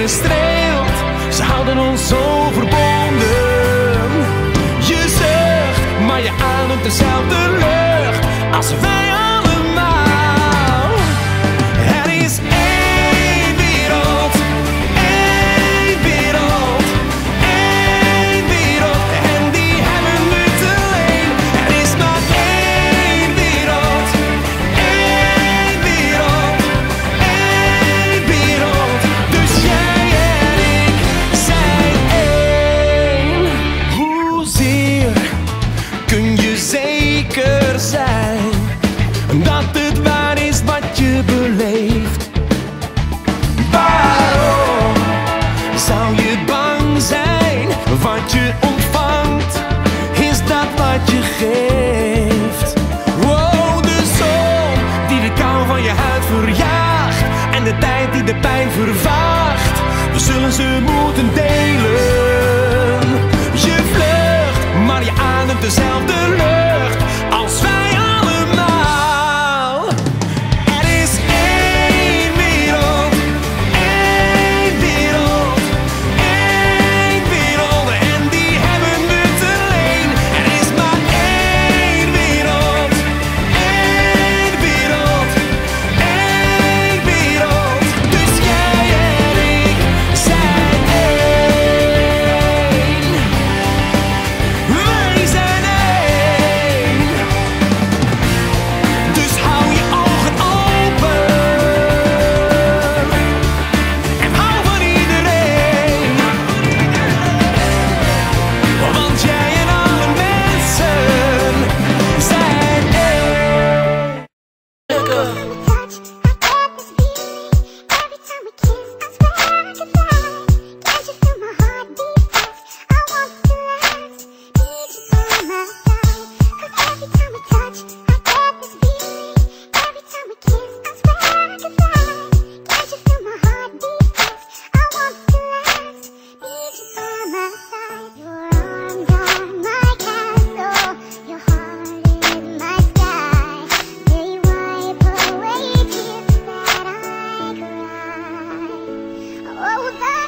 streelt, ze houden ons zo verbonden. Je zucht, maar je ademt dezelfde lucht als wij allemaal. Er is één wereld, één wereld, één wereld, en die hebben we te leen. Er is maar één wereld, één wereld, één wereld. Dus jij en ik zijn één. Hoezeer kun je zeker zijn dat het waar is wat je beleeft? Waarom zou je bang zijn? Wat je ontvangt, is dat wat je geeft. Wow, de zon die de kou van je huid verjaagt en de tijd die de pijn vervaagt, we zullen ze moeten delen. Je vlucht, maar je ademt dezelfde lucht als wij allemaal. Er is één wereld, één wereld, één wereld, en die hebben we te leen. Er is maar één wereld, één wereld, één wereld. Dus jij en ik zijn één. Wij zijn één. Dus hou je ogen open en hou van iedereen. Want jij en alle mensen zijn één. Oh,